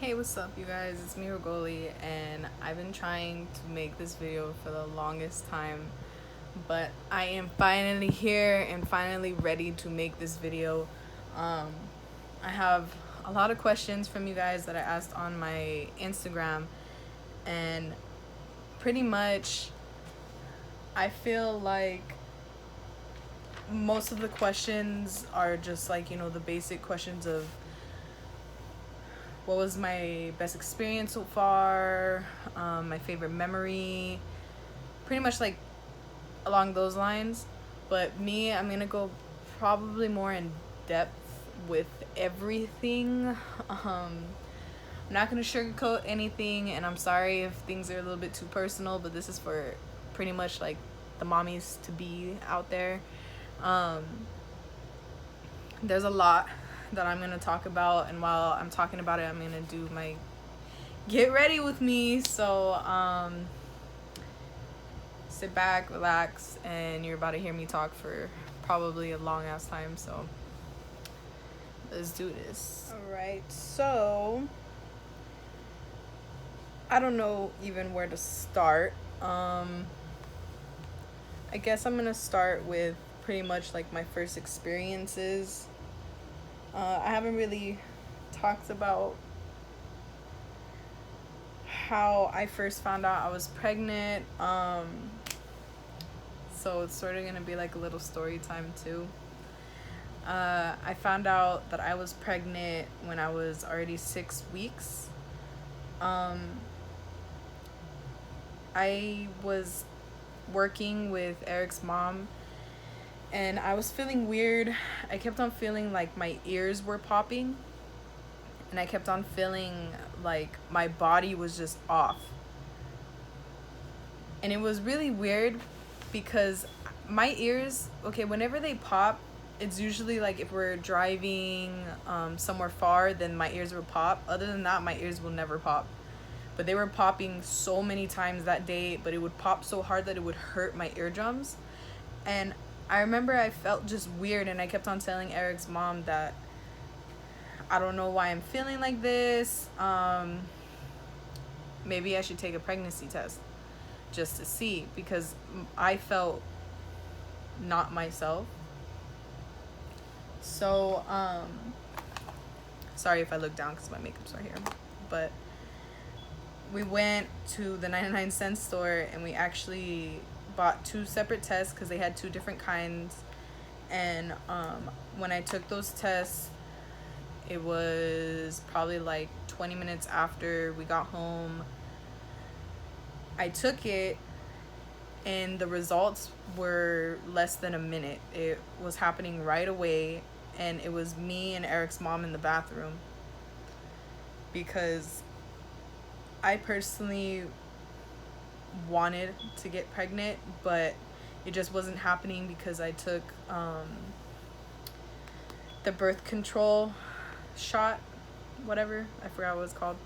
Hey, what's up, you guys? It's me, Rogoli, and I've been trying to make this video for the longest time, but I am finally here and finally ready to make this video. I have a lot of questions from you guys that I asked on my Instagram, and pretty much I feel like most of the questions are just like, the basic questions of what was my best experience so far, my favorite memory, pretty much like along those lines. But me, I'm gonna go probably more in depth with everything. I'm not gonna sugarcoat anything, and I'm sorry if things are a little bit too personal, but this is for pretty much like the mommies to be out there. Um, there's a lot that I'm gonna talk about, and while I'm talking about it, I'm gonna do my get ready with me. So sit back, relax, and you're about to hear me talk for probably a long ass time. So let's do this. All right, so I don't know even where to start. I guess I'm gonna start with pretty much like my first experiences. I haven't really talked about how I first found out I was pregnant. So it's sort of gonna be like a little story time too. I found out that I was pregnant when I was already 6 weeks. I was working with Eric's mom, and I was feeling weird. I kept on feeling like my ears were popping, and I kept on feeling like my body was just off. And it was really weird because my ears, okay, whenever they pop, it's usually like if we're driving somewhere far, then my ears will pop. Other than that, my ears will never pop. But they were popping so many times that day, but it would pop so hard that it would hurt my eardrums. And I remember I felt just weird, and I kept on telling Eric's mom that I don't know why I'm feeling like this. Maybe I should take a pregnancy test just to see, because I felt not myself. So, sorry if I look down because my makeup's right here. But we went to the 99-cent store, and we actually bought two separate tests because they had two different kinds. And when I took those tests, it was probably like 20 minutes after we got home. I took it, and the results were less than a minute. It was happening right away, and it was me and Eric's mom in the bathroom, because I personally wanted to get pregnant, but it just wasn't happening because I took the birth control shot, whatever, I forgot what it's called,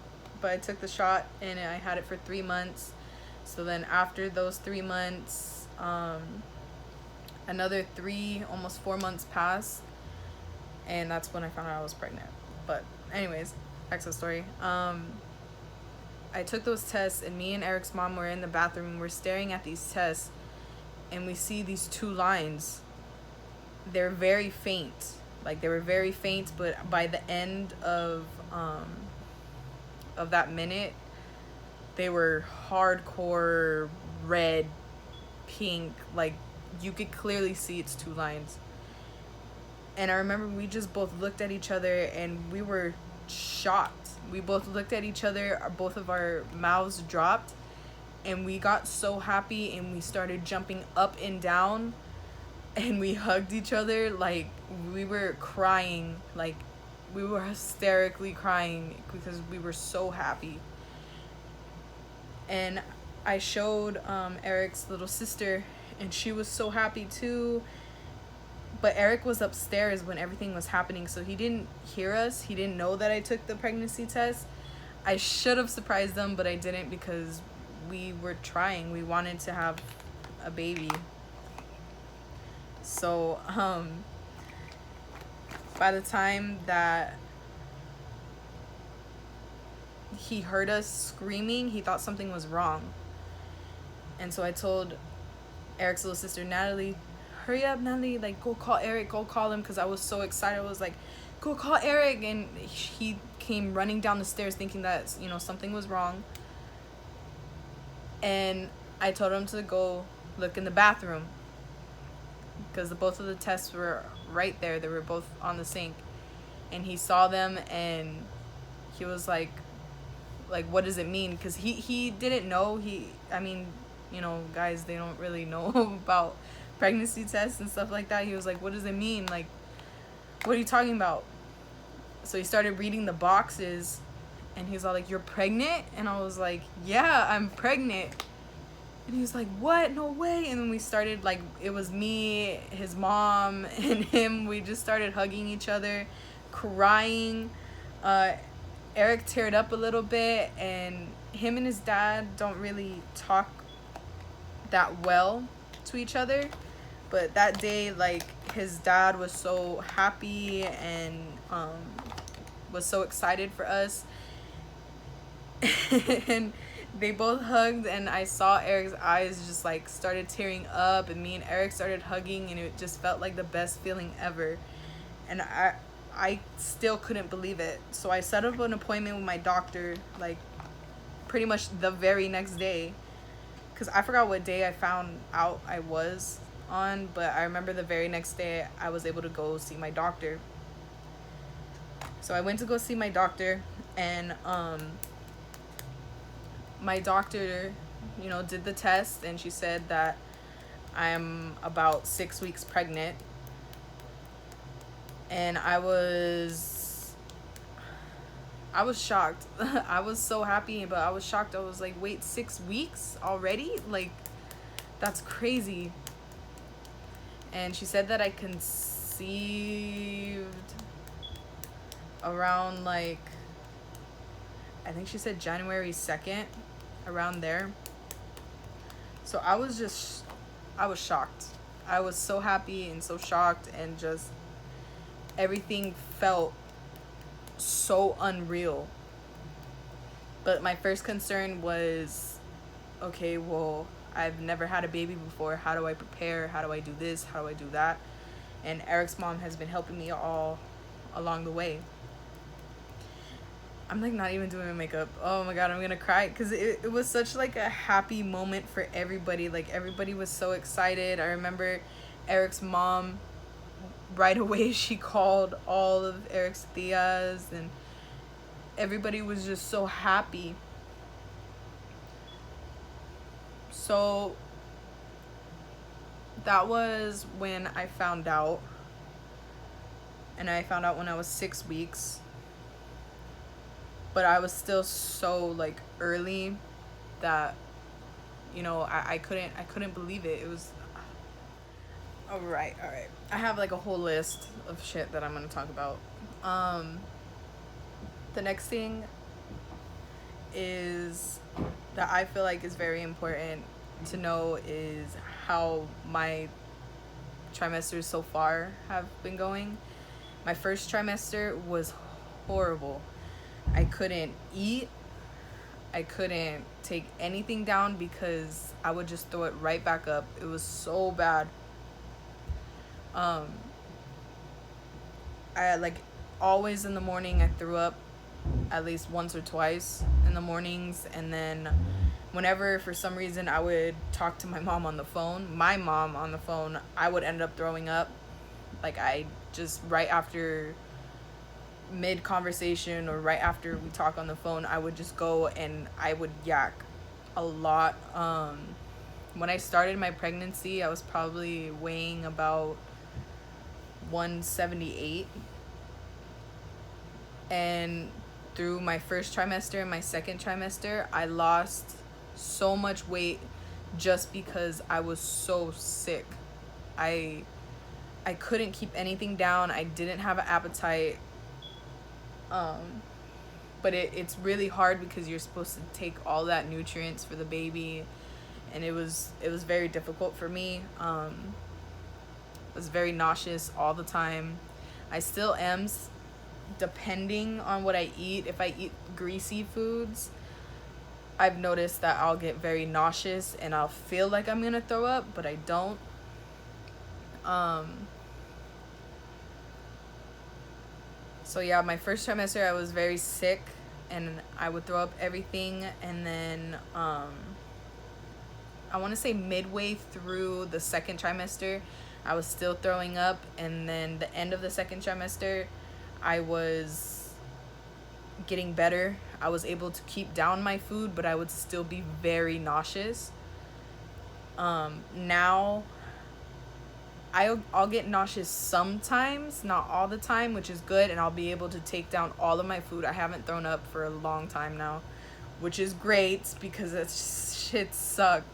but I took the shot and I had it for 3 months. So then after those 3 months, another 3, almost 4 months passed, and that's when I found out I was pregnant. But anyways, back to the story. I took those tests, and me and Eric's mom were in the bathroom. We're staring at these tests, and we see these two lines. They're very faint. Like, they were very faint, but by the end of that minute, they were hardcore red, pink. Like, you could clearly see it's two lines. And I remember we just both looked at each other, and we were shocked. We both looked at each other, both of our mouths dropped, and we got so happy, and we started jumping up and down, and we hugged each other. Like, we were crying, like we were hysterically crying because we were so happy. And I showed Eric's little sister, and she was so happy too. But Eric was upstairs when everything was happening, so he didn't hear us. He didn't know that I took the pregnancy test. I should have surprised them, but I didn't, because we were trying. We wanted to have a baby. So by the time that he heard us screaming, he thought something was wrong. And so I told Eric's little sister, Natalie, hurry up, Natalie, like, go call Eric, go call him, because I was so excited. I was like, go call Eric. And he came running down the stairs thinking that, you know, something was wrong. And I told him to go look in the bathroom, because both of the tests were right there. They were both on the sink. And he saw them, and he was like, what does it mean? Because he didn't know. I mean, you know, guys, they don't really know about pregnancy tests and stuff like that. He was like, what does it mean? Like, what are you talking about? So he started reading the boxes, and he was all like, you're pregnant? And I was like, yeah, I'm pregnant. And he was like, what? No way. And then we started, like, it was me, his mom, and him. We just started hugging each other, crying. Eric teared up a little bit, and him and his dad don't really talk that well to each other. But that day, like, his dad was so happy and was so excited for us. And they both hugged, and I saw Eric's eyes just, like, started tearing up, and me and Eric started hugging, and it just felt like the best feeling ever. And I still couldn't believe it. So I set up an appointment with my doctor, like, pretty much the very next day, because I forgot what day I found out I was on, but I remember the very next day I was able to go see my doctor. So I went to go see my doctor, and my doctor, you know, did the test, and she said that I'm about 6 weeks pregnant. And I was shocked. I was so happy, but I was shocked. I was like, wait, 6 weeks already? Like, that's crazy. And she said that I conceived around, like, I think she said January 2nd, around there. So I was shocked. I was so happy and so shocked, and just everything felt so unreal. But my first concern was, okay, well, I've never had a baby before. How do I prepare? How do I do this? How do I do that? And Eric's mom has been helping me all along the way. I'm, like, not even doing my makeup. Oh my god, I'm gonna cry, because it was such, like, a happy moment for everybody. Like, everybody was so excited. I remember Eric's mom, right away, she called all of Eric's tias, and everybody was just so happy. So that was when I found out. And I found out when I was 6 weeks. But I was still so, like, early that, you know, I couldn't believe it. It was all right. I have, like, a whole list of shit that I'm gonna talk about. The next thing is that I feel like is very important to know is how my trimesters so far have been going. My first trimester was horrible. I couldn't eat. I couldn't take anything down because I would just throw it right back up. It was so bad. I, like, always in the morning I threw up at least once or twice in the mornings, and then whenever for some reason I would talk to my mom on the phone, I would end up throwing up. Like, I just, right after mid conversation or right after we talk on the phone, I would just go and I would yak a lot. When I started my pregnancy, I was probably weighing about 178, and through my first trimester and my second trimester, I lost so much weight just because I was so sick. I couldn't keep anything down. I didn't have an appetite. But it's really hard because you're supposed to take all that nutrients for the baby, and it was very difficult for me. I was very nauseous all the time. I still am depending on what I eat, if I eat greasy foods, I've noticed that I'll get very nauseous and I'll feel like I'm gonna throw up, but I don't. So yeah, my first trimester I was very sick and I would throw up everything, and then I want to say midway through the second trimester I was still throwing up, and then the end of the second trimester I was getting better. I was able to keep down my food, but I would still be very nauseous. Now I'll get nauseous sometimes, not all the time, which is good, and I'll be able to take down all of my food. I haven't thrown up for a long time now, which is great because that shit sucked.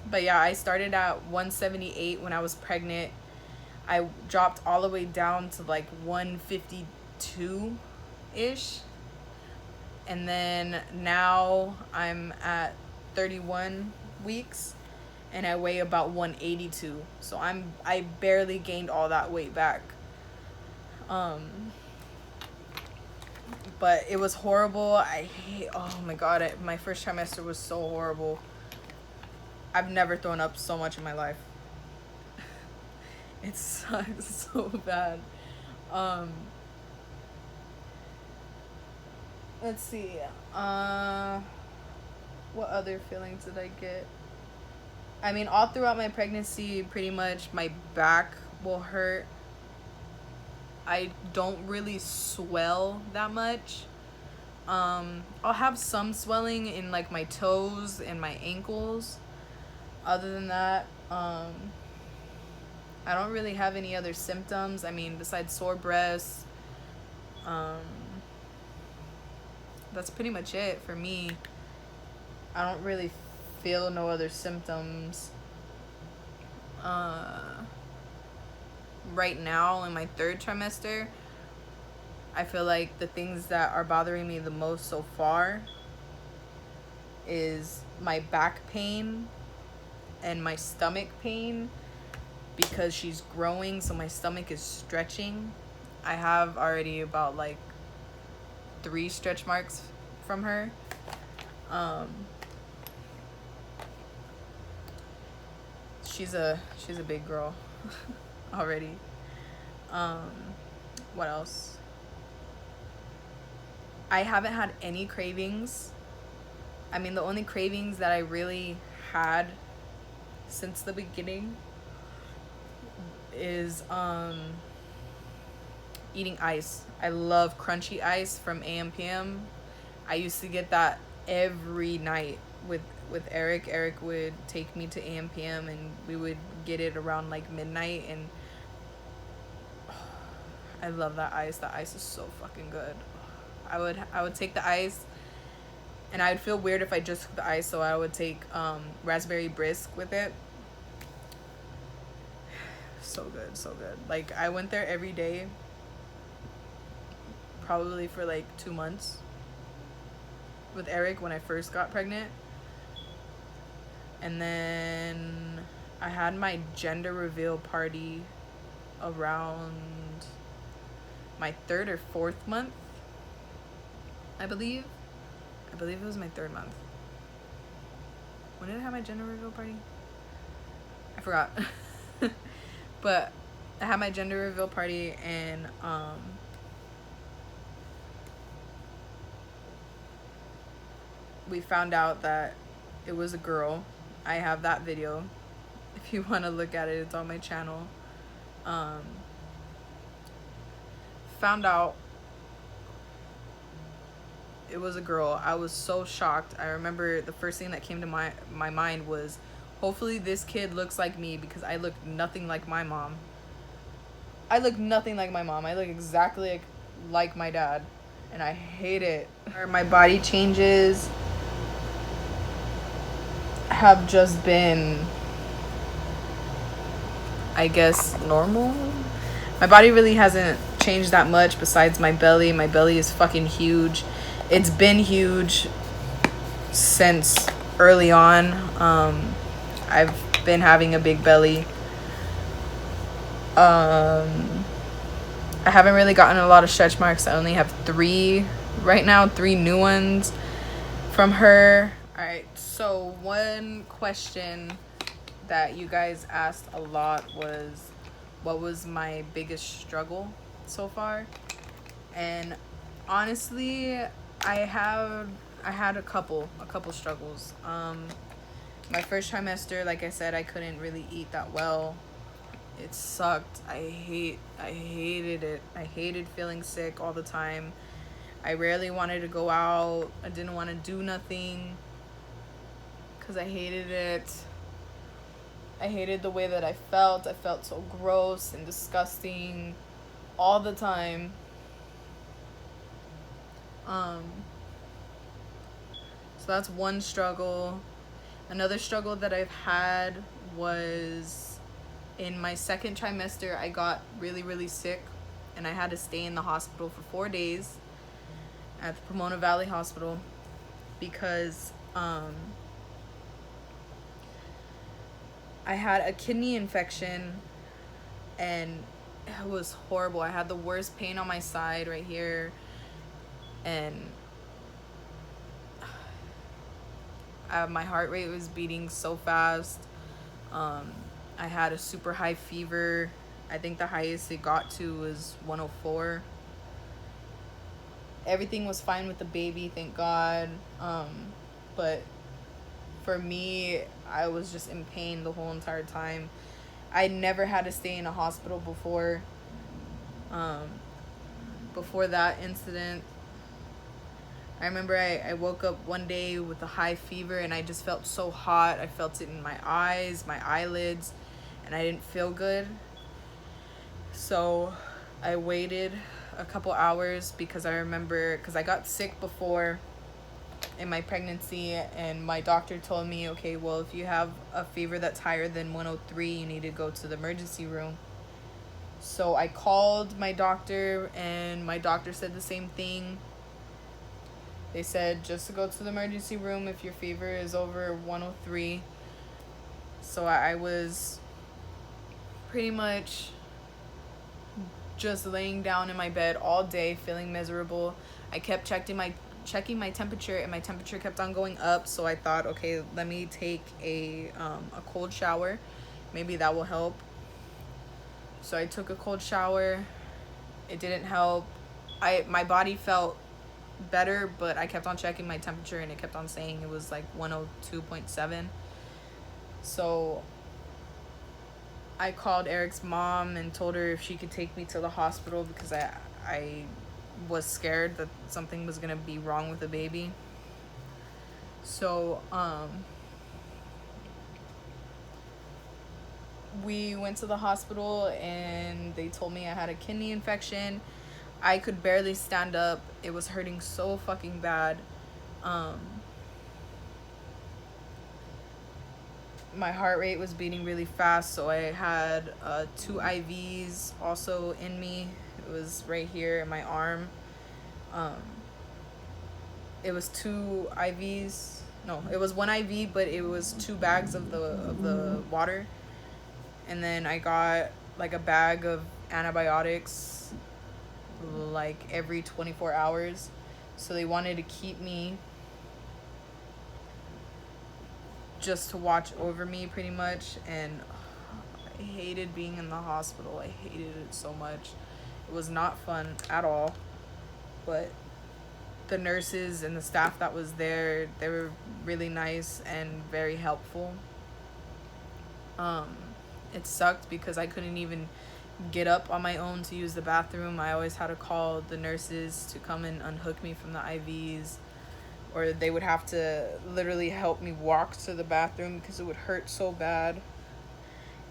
But yeah, I started at 178 when I was pregnant. I dropped all the way down to like 152-ish. And then now I'm at 31 weeks and I weigh about 182. So I barely gained all that weight back. But it was horrible. Oh my god, my first trimester was so horrible. I've never thrown up so much in my life. It sucks so bad. Let's see. What other feelings did I get? I mean, all throughout my pregnancy, pretty much my back will hurt. I don't really swell that much. I'll have some swelling in like my toes and my ankles. Other than that, I don't really have any other symptoms. I mean, besides sore breasts, that's pretty much it for me. I don't really feel no other symptoms. Right now in my third trimester, I feel like the things that are bothering me the most so far is my back pain and my stomach pain, because she's growing, so my stomach is stretching. I have already about like 3 stretch marks from her. She's a big girl already. What else? I haven't had any cravings. I mean, the only cravings that I really had since the beginning is eating ice. I love crunchy ice from AMPM. I used to get that every night with Eric. Eric would take me to AMPM and we would get it around like midnight, and I love that ice. That ice is so fucking good. I would take the ice, and I would feel weird if I just took the ice, so I would take raspberry brisk with it. So good, so good. Like, I went there every day probably for like 2 months with Eric when I first got pregnant. And then I had my gender reveal party around my 3rd or 4th month, I believe it was my 3rd month. When did I have my gender reveal party? I forgot. But I had my gender reveal party, and we found out that it was a girl. I have that video. If you want to look at it, it's on my channel. Found out it was a girl. I was so shocked. I remember the first thing that came to my mind was, hopefully this kid looks like me, because I look nothing like my mom. I look nothing like my mom. I look exactly like my dad, and I hate it. My body changes have just been, I guess, normal. My body really hasn't changed that much besides my belly. My belly is fucking huge. It's been huge since early on. I've been having a big belly. I haven't really gotten a lot of stretch marks. I only have 3 right now, 3 new ones from her. All right, so one question that you guys asked a lot was, what was my biggest struggle so far? And honestly, I had a couple struggles. My first trimester, like I said, I couldn't really eat that well. It sucked. I hated it. I hated feeling sick all the time. I rarely wanted to go out. I didn't want to do nothing because I hated it. I hated the way that I felt. I felt so gross and disgusting all the time. Um, so that's one struggle. Another struggle that I've had was in my second trimester, I got really, really sick and I had to stay in the hospital for 4 days at the Pomona Valley Hospital because I had a kidney infection and it was horrible. I had the worst pain on my side right here, and my heart rate was beating so fast. I had a super high fever. I think the highest it got to was 104. Everything was fine with the baby, thank God. But for me, I was just in pain the whole entire time. I never had to stay in a hospital before. Before that incident, I remember I woke up one day with a high fever and I just felt so hot. I felt it in my eyes, my eyelids, and I didn't feel good. So I waited a couple hours because I remember, because I got sick before in my pregnancy, and my doctor told me, okay, well, if you have a fever that's higher than 103, you need to go to the emergency room. So I called my doctor and my doctor said the same thing. They said just to go to the emergency room if your fever is over 103. So I was pretty much just laying down in my bed all day feeling miserable. I kept checking my temperature and my temperature kept on going up. So I thought, okay, let me take a cold shower. Maybe that will help. So I took a cold shower. It didn't help. My body felt better, but I kept on checking my temperature and it kept on saying it was like 102.7. So I called Eric's mom and told her if she could take me to the hospital because I was scared that something was gonna be wrong with the baby. So we went to the hospital and they told me I had a kidney infection. I could barely stand up. It was hurting so fucking bad. My heart rate was beating really fast, so I had 2 IVs also in me. It was right here in my arm. It was 2 IVs. No, it was 1 IV, but it was 2 bags of the water. And then I got like a bag of antibiotics like every 24 hours. So they wanted to keep me just to watch over me pretty much. And I hated being in the hospital. I hated it so much. It was not fun at all. But the nurses and the staff that was there, they were really nice and very helpful. It sucked because I couldn't even get up on my own to use the bathroom. I always had to call the nurses to come and unhook me from the IVs, or they would have to literally help me walk to the bathroom because it would hurt so bad.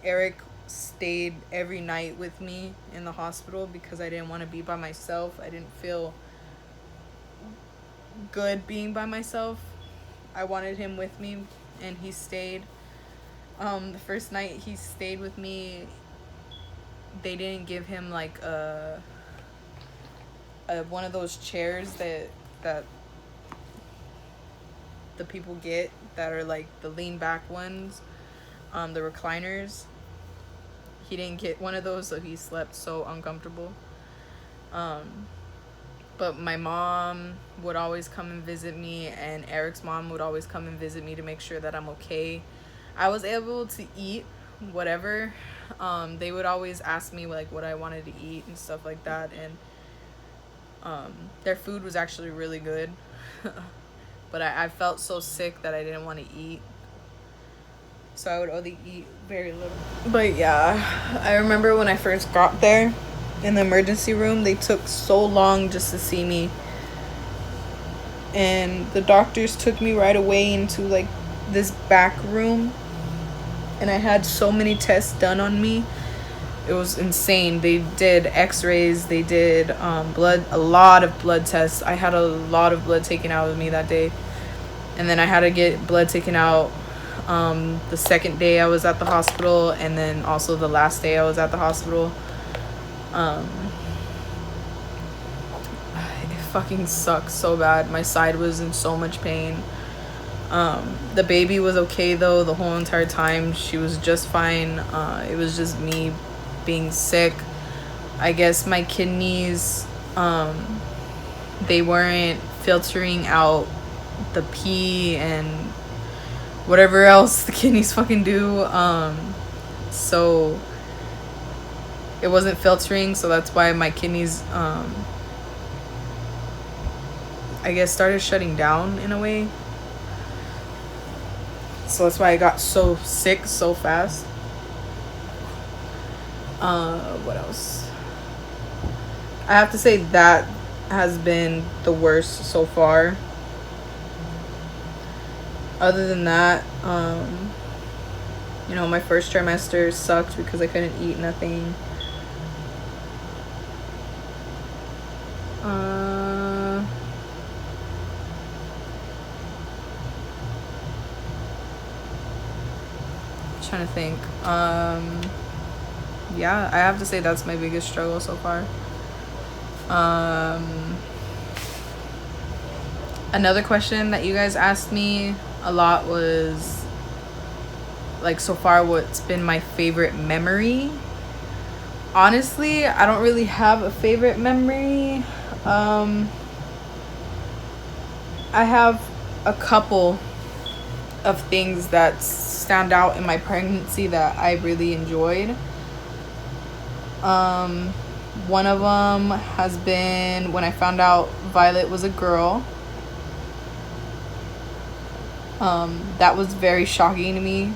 Eric stayed every night with me in the hospital because I didn't want to be by myself. I didn't feel good being by myself. I wanted him with me, and he stayed. The first night he stayed with me, they didn't give him like a one of those chairs that the people get that are like the lean back ones, the recliners. He didn't get one of those, so he slept so uncomfortable. But my mom would always come and visit me, and Eric's mom would always come and visit me to make sure that I'm okay. I was able to eat whatever. They would always ask me like what I wanted to eat and stuff like that, and their food was actually really good. But I felt so sick that I didn't want to eat, so I would only eat very little. But yeah, I remember when I first got there in the emergency room, they took so long just to see me, and the doctors took me right away into like this back room, and I had so many tests done on me. It was insane. They did x-rays, they did blood, a lot of blood tests. I had a lot of blood taken out of me that day, and then I had to get blood taken out the second day I was at the hospital, and then also the last day I was at the hospital. It fucking sucks so bad. My side was in so much pain. The baby was okay though the whole entire time. She was just fine. It was just me being sick. I guess my kidneys, they weren't filtering out the pee and whatever else the kidneys fucking do. So it wasn't filtering, so that's why my kidneys, I guess, started shutting down in a way. So that's why I got so sick so fast. What else? I have to say that has been the worst so far. Other than that, you know, my first trimester sucked because I couldn't eat nothing. Trying to think. Yeah, I have to say that's my biggest struggle so far. Another question that you guys asked me a lot was like, so far, what's been my favorite memory? Honestly, I don't really have a favorite memory. I have a couple of things that stand out in my pregnancy that I really enjoyed. One of them has been when I found out Violet was a girl. That was very shocking to me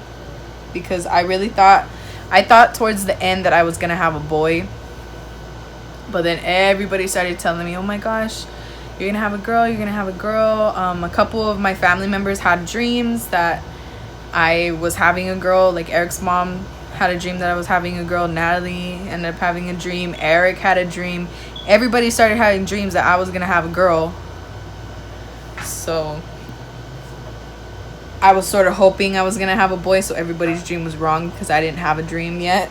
because I thought towards the end that I was gonna have a boy, but then everybody started telling me, oh my gosh, you're gonna have a girl, you're gonna have a girl. A couple of my family members had dreams that I was having a girl. Like Eric's mom had a dream that I was having a girl. Natalie ended up having a dream. Eric had a dream. Everybody started having dreams that I was gonna have a girl. So I was sort of hoping I was gonna have a boy, so everybody's dream was wrong because I didn't have a dream yet.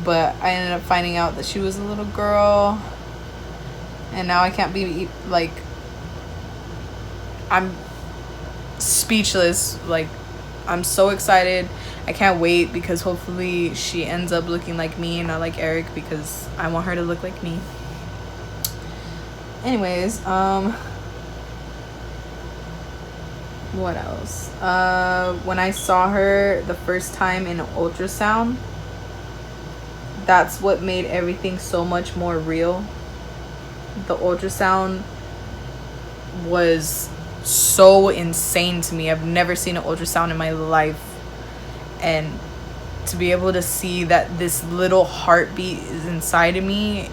But I ended up finding out that she was a little girl, and now I can't be like, I'm speechless. Like, I'm so excited. I can't wait because hopefully she ends up looking like me and not like Eric, because I want her to look like me. Anyways, what else? When I saw her the first time in an ultrasound, that's what made everything so much more real. The ultrasound was so insane to me. I've never seen an ultrasound in my life, and to be able to see that this little heartbeat is inside of me,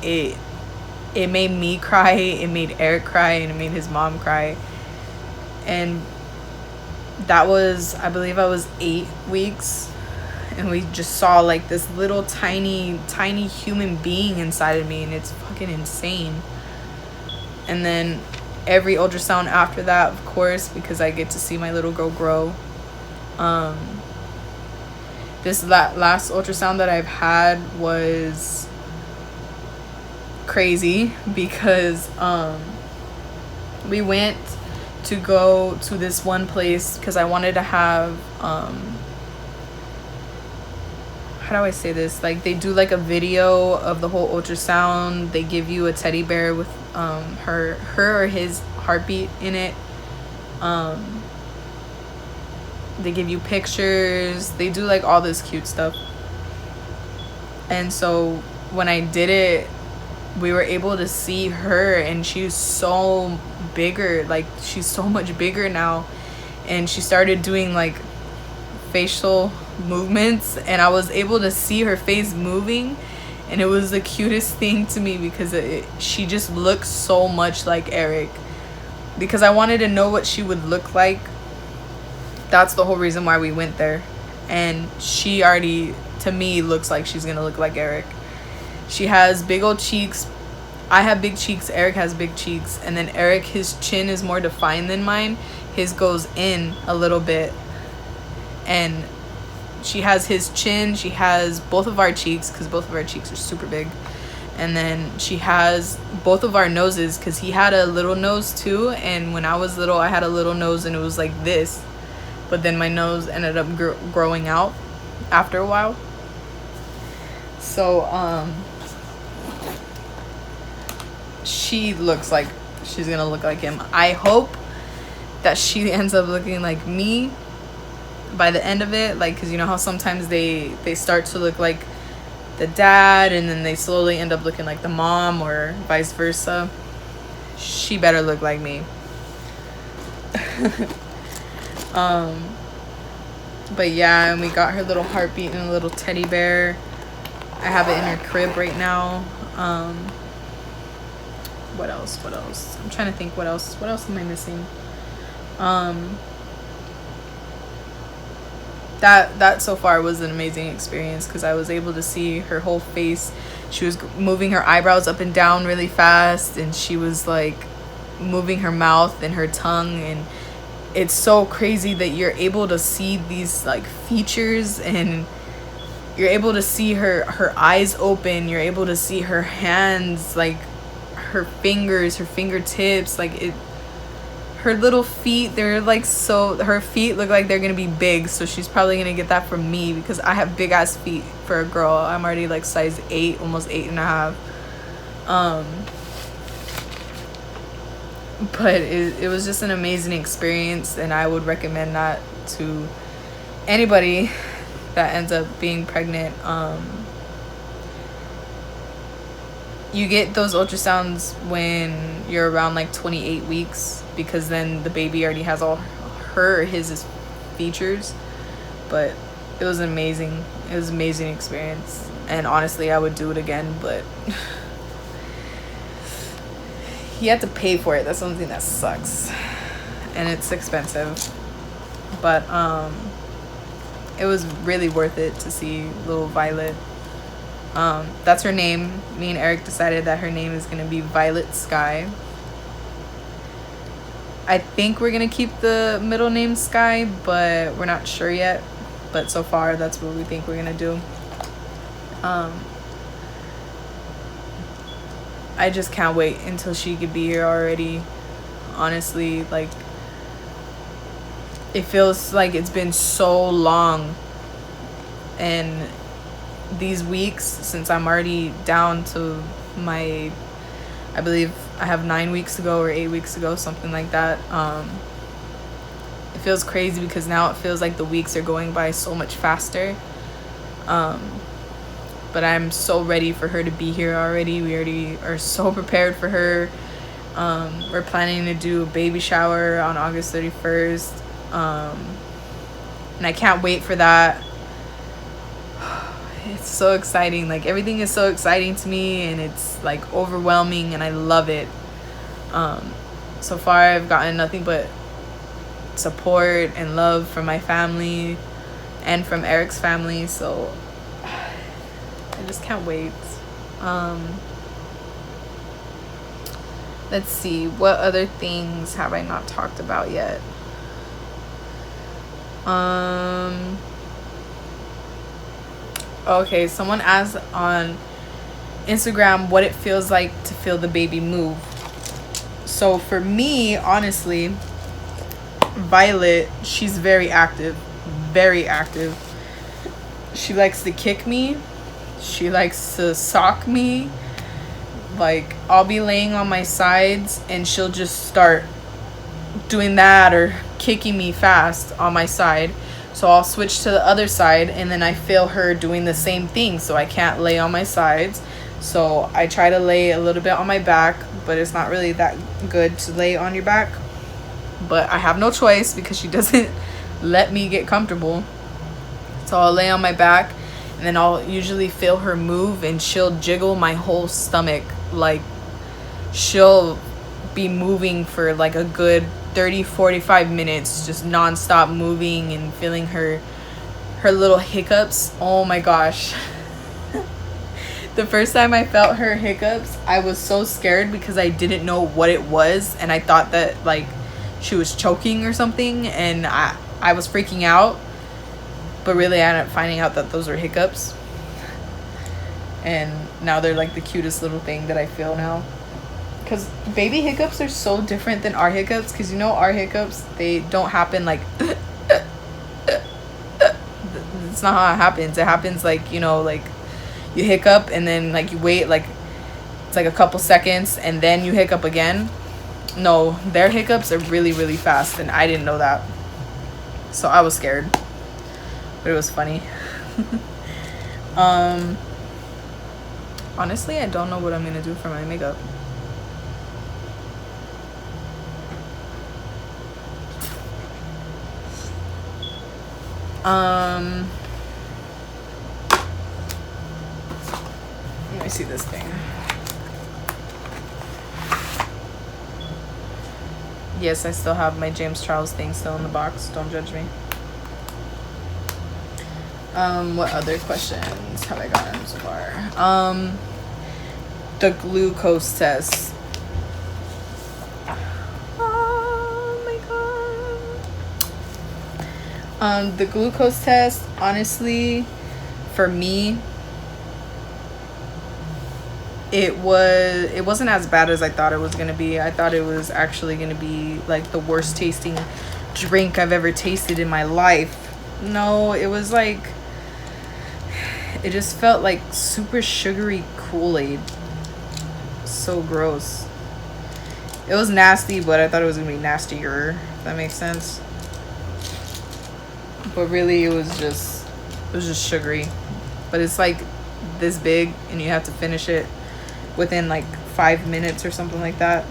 it made me cry, it made Eric cry, and it made his mom cry. And that was, I believe I was 8 weeks, and we just saw like this little tiny human being inside of me, and it's fucking insane. And then every ultrasound after that, of course, because I get to see my little girl grow. This last ultrasound that I've had was crazy because we went to go to this one place because I wanted to have how do I say this? Like, they do like a video of the whole ultrasound. They give you a teddy bear with her or his heartbeat in it. They give you pictures. They do like all this cute stuff. And so when I did it, we were able to see her, and she's so bigger. Like, she's so much bigger now. And she started doing like facial movements, and I was able to see her face moving, and it was the cutest thing to me because she just looks so much like Eric. Because I wanted to know what she would look like. That's the whole reason why we went there. And she already, to me, looks like she's gonna look like Eric. She has big old cheeks. I have big cheeks. Eric has big cheeks. And then Eric, his chin is more defined than mine. His goes in a little bit. And she has his chin. She has both of our cheeks, because both of our cheeks are super big. And then she has both of our noses, because he had a little nose too. And when I was little, I had a little nose, and it was like this. But then my nose ended up growing out after a while. So she looks like she's gonna look like him. I hope that she ends up looking like me by the end of it. Like, because you know how sometimes they start to look like the dad, and then they slowly end up looking like the mom, or vice versa. She better look like me. But yeah, and we got her little heartbeat and a little teddy bear. I have it in her crib right now. What else? I'm trying to think what else am I missing? That so far was an amazing experience, because I was able to see her whole face. She was moving her eyebrows up and down really fast, and she was like moving her mouth and her tongue, and it's so crazy that you're able to see these like features, and you're able to see her eyes open. You're able to see her hands, like her fingers, her fingertips, like it. Her little feet, they're like, so her feet look like they're gonna be big, so she's probably gonna get that from me, because I have big ass feet for a girl. I'm already like size 8, almost 8.5. But it was just an amazing experience, and I would recommend that to anybody that ends up being pregnant. You get those ultrasounds when you're around like 28 weeks, because then the baby already has all his features. But it was amazing. It was an amazing experience, and honestly I would do it again, but you have to pay for it. That's something that sucks, and it's expensive. But it was really worth it to see little Violet. That's her name. Me and Eric decided that her name is gonna be Violet Sky. I think we're gonna keep the middle name Sky, but we're not sure yet. But so far, that's what we think we're gonna do. I just can't wait until she could be here already. Honestly, like, it feels like it's been so long, and these weeks, since I'm already down to my, I believe I have 9 weeks to go, or 8 weeks to go, something like that. It feels crazy, because now it feels like the weeks are going by so much faster. But I'm so ready for her to be here already. We already are so prepared for her. We're planning to do a baby shower on August 31st. And I can't wait for that. It's so exciting. Like, everything is so exciting to me, and it's like overwhelming, and I love it. So far I've gotten nothing but support and love from my family and from Eric's family, so I just can't wait. Let's see, what other things have I not talked about yet? Okay, someone asked on Instagram what it feels like to feel the baby move. So for me, honestly, Violet, she's very active. Very active. She likes to kick me. She likes to sock me. Like, I'll be laying on my sides and she'll just start doing that or kicking me fast on my side. So I'll switch to the other side and then I feel her doing the same thing. So I can't lay on my sides. So I try to lay a little bit on my back, but it's not really that good to lay on your back. But I have no choice because she doesn't let me get comfortable. So I'll lay on my back and then I'll usually feel her move and she'll jiggle my whole stomach. Like, she'll be moving for like a good 30-45 minutes, just non-stop moving and feeling her little hiccups. Oh my gosh. The first time I felt her hiccups, I was so scared because I didn't know what it was, and I thought that like she was choking or something, and I was freaking out. But really, I ended up finding out that those were hiccups. And now they're like the cutest little thing that I feel now. Because baby hiccups are so different than our hiccups. Because you know our hiccups, they don't happen like... It's not how it happens. It happens like, you know, like you hiccup and then like you wait like... It's like a couple seconds and then you hiccup again. No, their hiccups are really, really fast. And I didn't know that. So I was scared. But it was funny. Honestly, I don't know what I'm gonna do for my makeup. Let me see this thing. Yes, I still have my James Charles thing still in the box. Don't judge me. What other questions have I gotten so far? The glucose test. Oh my god. The glucose test, honestly, for me, it wasn't as bad as I thought it was gonna be. I thought it was actually gonna be like the worst tasting drink I've ever tasted in my life. No, it was like, it just felt like super sugary Kool-Aid. So gross. It was nasty, but I thought it was gonna be nastier, if that makes sense. But really it was just sugary. But it's like this big and you have to finish it within like 5 minutes or something like that.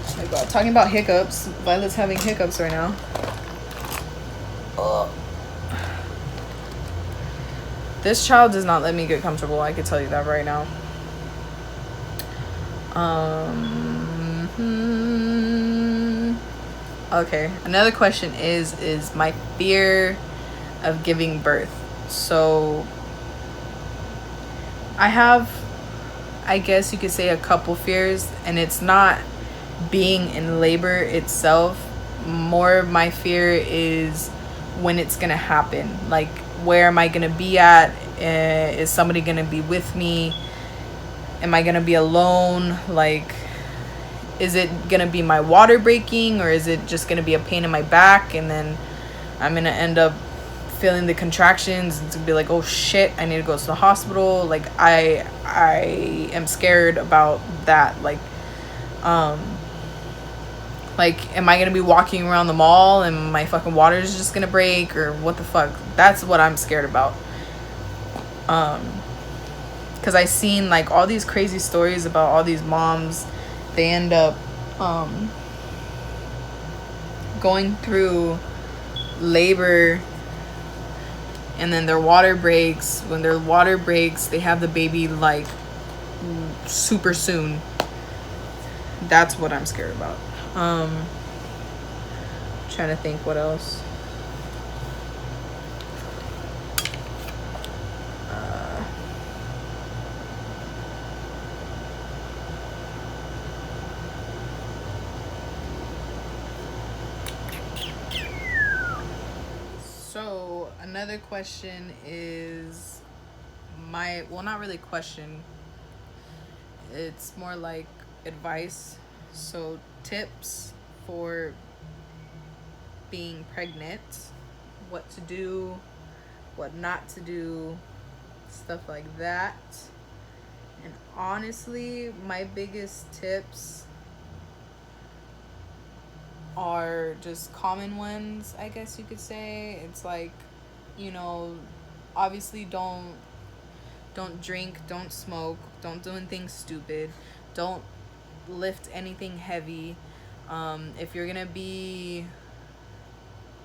Oh my god, talking about hiccups. Violet's having hiccups right now. This child does not let me get comfortable. I can tell you that right now. Okay, another question is my fear of giving birth. So I have, I guess you could say, a couple fears, and it's not being in labor itself. More of my fear is when it's gonna happen. Like, where am I gonna be at? Is somebody gonna be with me? Am I gonna be alone? Like, is it gonna be my water breaking, or is it just gonna be a pain in my back and then I'm gonna end up feeling the contractions and to be like, oh shit, I need to go to the hospital? Like, I am scared about that. Like, am I gonna be walking around the mall and my fucking water is just gonna break, or what the fuck? That's what I'm scared about. Because I seen like all these crazy stories about all these moms. They end up going through labor and then their water breaks. When their water breaks, they have the baby like super soon. That's what I'm scared about. Trying to think what else. So another question is well, not really question. It's more like advice. So tips for being pregnant, what to do, what not to do, stuff like that. And honestly, my biggest tips are just common ones, I guess you could say. It's like, you know, obviously don't drink, don't smoke, don't do anything stupid, don't lift anything heavy. If you're gonna be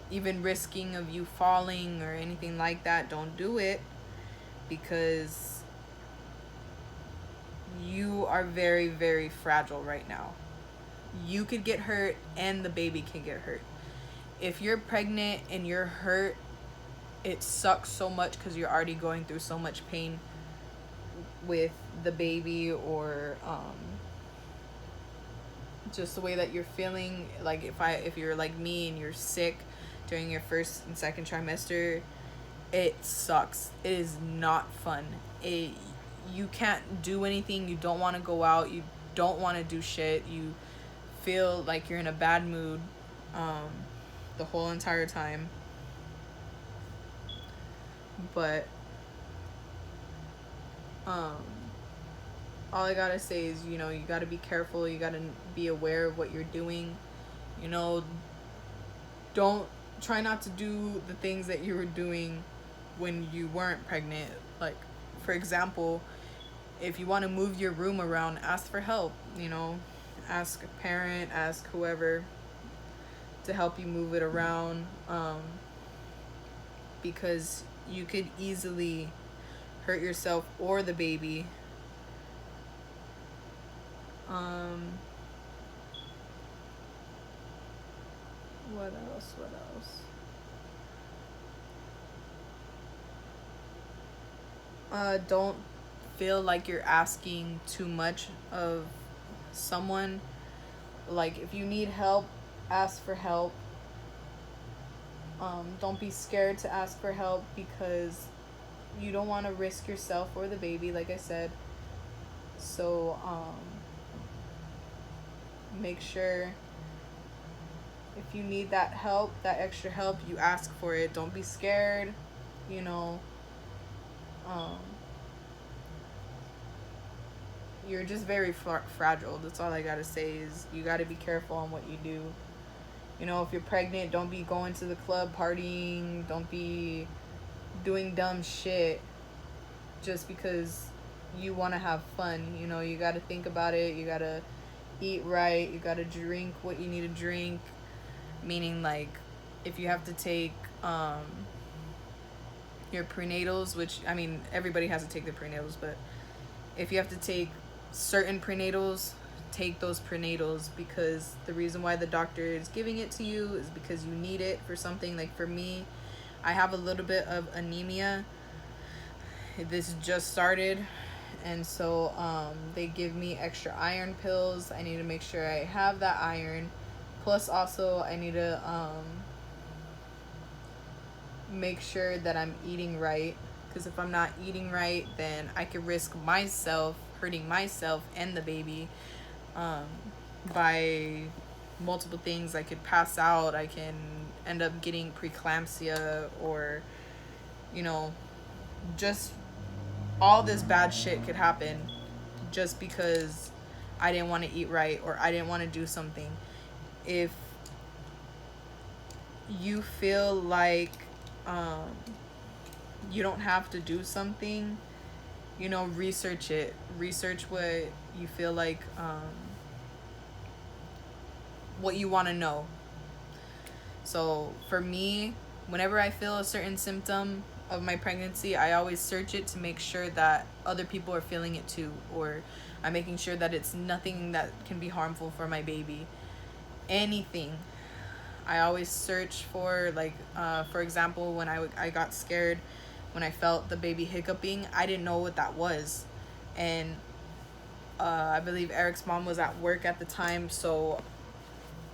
even risking of you falling or anything like that, don't do it, because you are very, very fragile right now. You could get hurt and the baby can get hurt. If you're pregnant and you're hurt, it sucks so much because you're already going through so much pain with the baby, or just the way that you're feeling. Like if you're like me and you're sick during your first and second trimester, it sucks. It is not fun. You can't do anything. You don't want to go out. You don't want to do shit. You feel like you're in a bad mood the whole entire time. But all I gotta say is, you know, you gotta be careful. You gotta be aware of what you're doing. You know, don't try not to do the things that you were doing when you weren't pregnant. Like, for example, if you want to move your room around, ask for help. You know, ask a parent, ask whoever to help you move it around, because you could easily hurt yourself or the baby. What else? Don't feel like you're asking too much of someone. Like, if you need help, ask for help. Don't be scared to ask for help, because you don't want to risk yourself or the baby, like I said. So make sure if you need that help, that extra help, you ask for it. Don't be scared, you know. You're just very fragile. That's all I gotta say, is you gotta be careful on what you do. You know, if you're pregnant, don't be going to the club partying. Don't be doing dumb shit just because you want to have fun. You know, you got to think about it. You got to eat right. You got to drink what you need to drink. Meaning, like, if you have to take your prenatals, which, I mean, everybody has to take their prenatals, but if you have to take certain prenatals, take those prenatals, because the reason why the doctor is giving it to you is because you need it for something. Like, for me, I have a little bit of anemia. This just started, and so they give me extra iron pills. I need to make sure I have that iron, plus also I need to make sure that I'm eating right, because if I'm not eating right, then I could risk myself hurting myself and the baby by multiple things. I could pass out, I can end up getting preeclampsia, or, you know, just all this bad shit could happen just because I didn't want to eat right, or I didn't want to do something. If you feel like you don't have to do something, you know, research it. Research what you feel like, what you want to know. So for me, whenever I feel a certain symptom of my pregnancy, I always search it to make sure that other people are feeling it too, or I'm making sure that it's nothing that can be harmful for my baby. Anything. I always search for, like, for example, when I got scared when I felt the baby hiccuping, I didn't know what that was. And I believe Eric's mom was at work at the time, so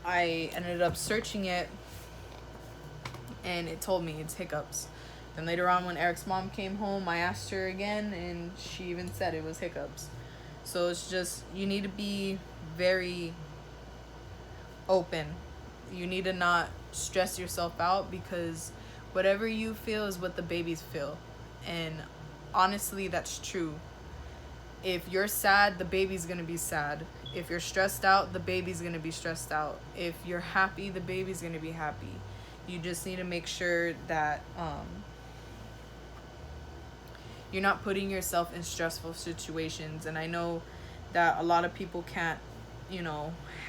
I ended up searching it, and it told me it's hiccups. Then later on, when Eric's mom came home, I asked her again, and she even said it was hiccups. So it's just, you need to be very open. You need to not stress yourself out, because whatever you feel is what the babies feel. And honestly, that's true. If you're sad, the baby's gonna be sad. If you're stressed out, the baby's gonna be stressed out. If you're happy, the baby's gonna be happy. You just need to make sure that you're not putting yourself in stressful situations. And I know that a lot of people can't,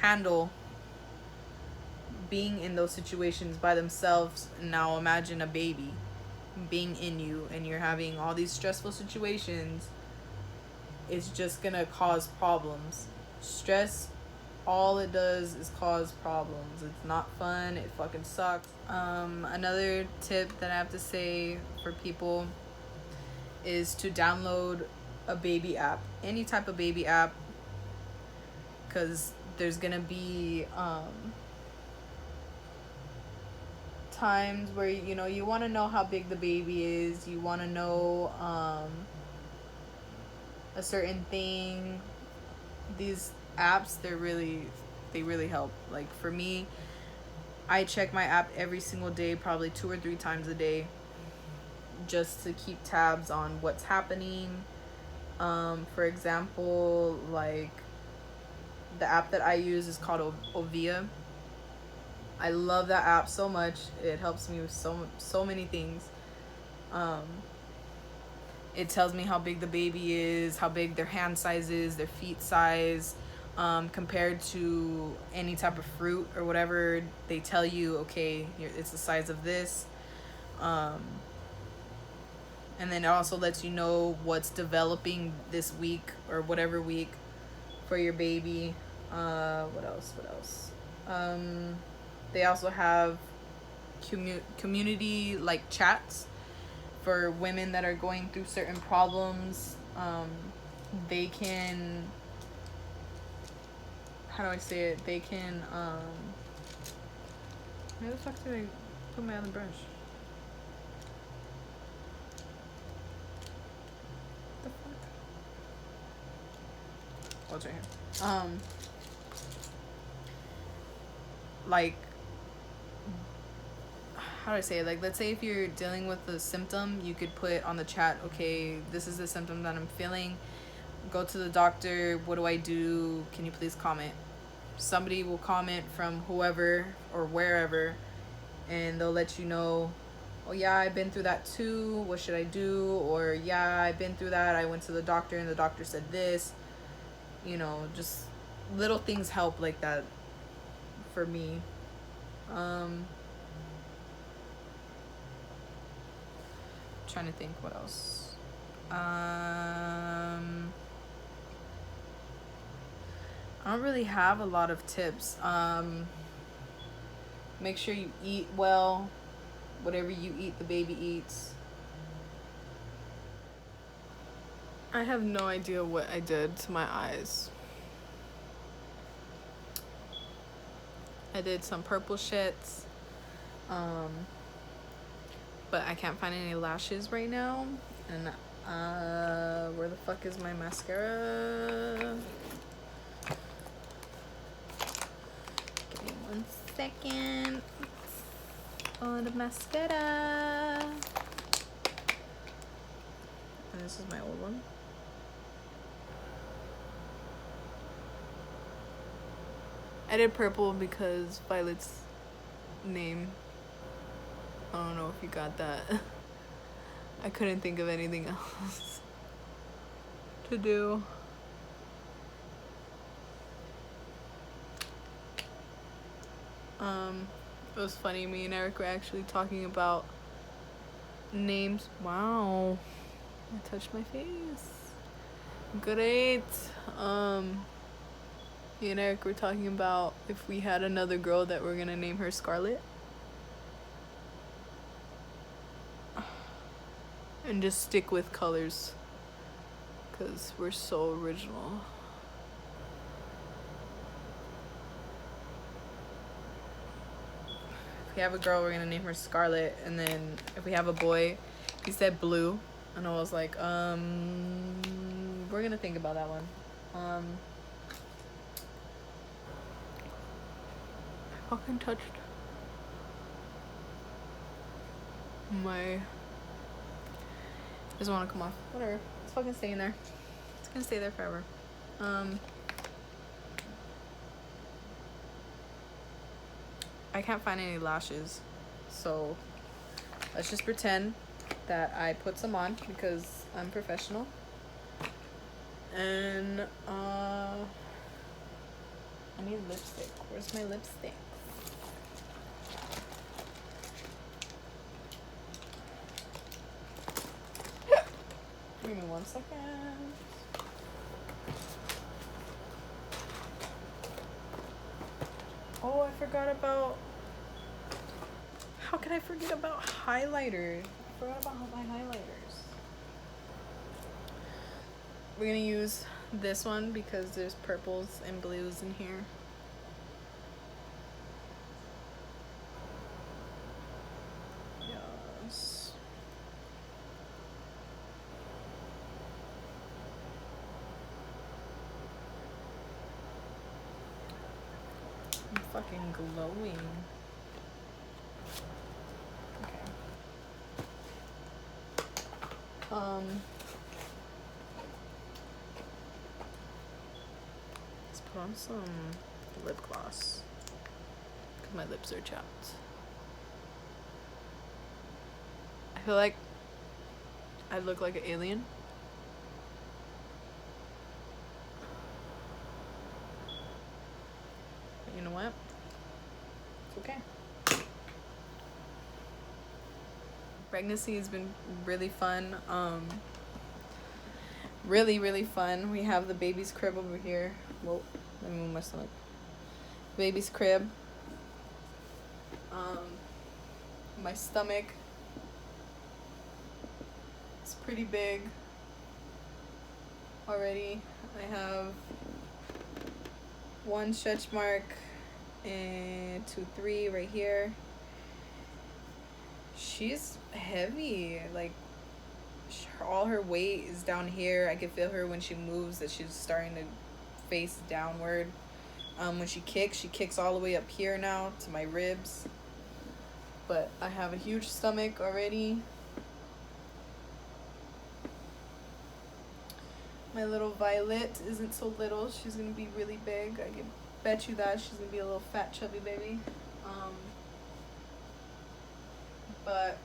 handle being in those situations by themselves. Now imagine a baby being in you, and you're having all these stressful situations. It's just gonna cause problems. Stress, all it does is cause problems. It's not fun. It fucking sucks. Another tip that I have to say for people is to download a baby app, any type of baby app, because there's gonna be times where you want to know how big the baby is. You want to know a certain thing. These apps, they really help. Like for me, I check my app every single day, probably 2 or 3 times a day, just to keep tabs on what's happening. For example, like the app that I use is called Ovia. I love that app so much. It helps me with so many things. It tells me how big the baby is, how big their hand size is, their feet size, compared to any type of fruit or whatever. They tell you, okay, it's the size of this. And then it also lets you know what's developing this week or whatever week for your baby. What else? They also have community like chats for women that are going through certain problems. They can, how do I say it? They can, where the fuck did I put my other brush? What the fuck? Oh, it's right here. Like, how do I say it? Like, let's say if you're dealing with a symptom, you could put on the chat, okay, this is the symptom that I'm feeling. Go to the doctor. What do I do? Can you please comment? Somebody will comment from whoever or wherever, and they'll let you know, oh yeah, I've been through that too. What should I do? Or yeah, I've been through that. I went to the doctor and the doctor said this. Just little things help like that for me. Trying to think what else. I don't really have a lot of tips. Make sure you eat well. Whatever you eat, the baby eats. I have no idea what I did to my eyes. I did some purple shits. But I can't find any lashes right now. And where the fuck is my mascara? Give me 1 second. Oh, the mascara. And this is my old one. I did purple because Violet's name. I don't know if you got that. I couldn't think of anything else to do. It was funny, me and Eric were actually talking about names. Wow, I touched my face. Great. Me and Eric were talking about if we had another girl that we're gonna name her Scarlett. And just stick with colors, because we're so original. If we have a girl, we're gonna name her Scarlett. And then if we have a boy, he said Blue. And I was like, we're gonna think about that one. fucking touched my... Doesn't want to come off. Whatever. It's fucking staying there. It's gonna stay there forever. I can't find any lashes, so let's just pretend that I put some on because I'm professional. And I need lipstick. Where's my lipstick? Give me 1 second. Oh, I forgot about... How can I forget about highlighter? I forgot about my highlighters. We're gonna use this one because there's purples and blues in here. Yes. I'm fucking glowing. Let's put on some lip gloss because my lips are chapped. I feel like I look like an alien. But you know what? It's okay. Pregnancy has been really fun. Really fun. We have the baby's crib over here. Whoa, let me move my stomach. Baby's crib. My stomach. It's pretty big already. I have 1 stretch mark and 2, 3 right here. She's heavy, like all her weight is down here. I can feel her when she moves that she's starting to face downward. When she kicks all the way up here now to my ribs. But I have a huge stomach already. My little Violet isn't so little. She's gonna be really big. I can bet you that she's gonna be a little fat chubby baby. But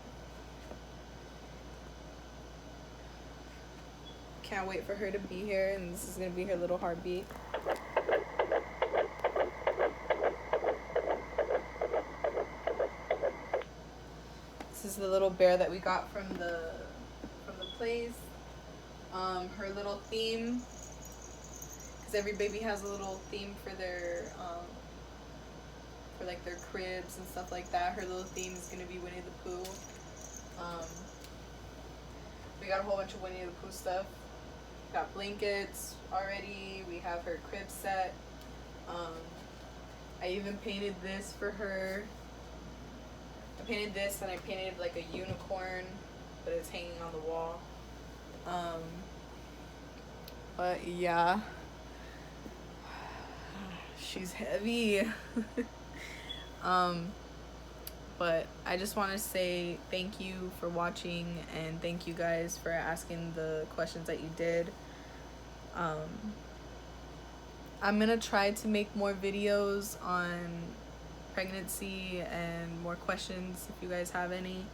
can't wait for her to be here, and this is gonna be her little heartbeat. This is the little bear that we got from the place. Her little theme, because every baby has a little theme for their for like their cribs and stuff like that. Her little theme is gonna be Winnie the Pooh. We got a whole bunch of Winnie the Pooh stuff. Got blankets already. We have her crib set. I even painted this for her. I painted this and I painted like a unicorn, but it's hanging on the wall. But yeah, she's heavy. But I just want to say thank you for watching, and thank you guys for asking the questions that you did. I'm gonna try to make more videos on pregnancy and more questions if you guys have any.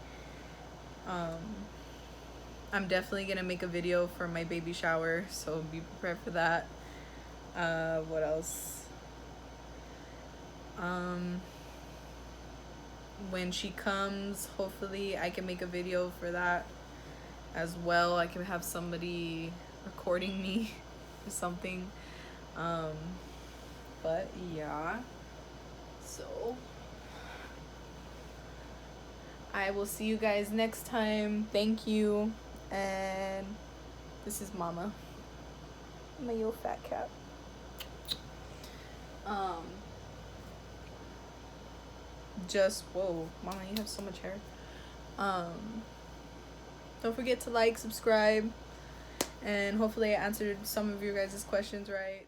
I'm definitely gonna make a video for my baby shower, so be prepared for that. What else? When she comes, hopefully I can make a video for that as well. I can have somebody recording me or something. But yeah, so I will see you guys next time. Thank you. And this is Mama, my little fat cat. Just whoa, Mama, you have so much hair. Don't forget to like, subscribe, and hopefully I answered some of your guys' questions right.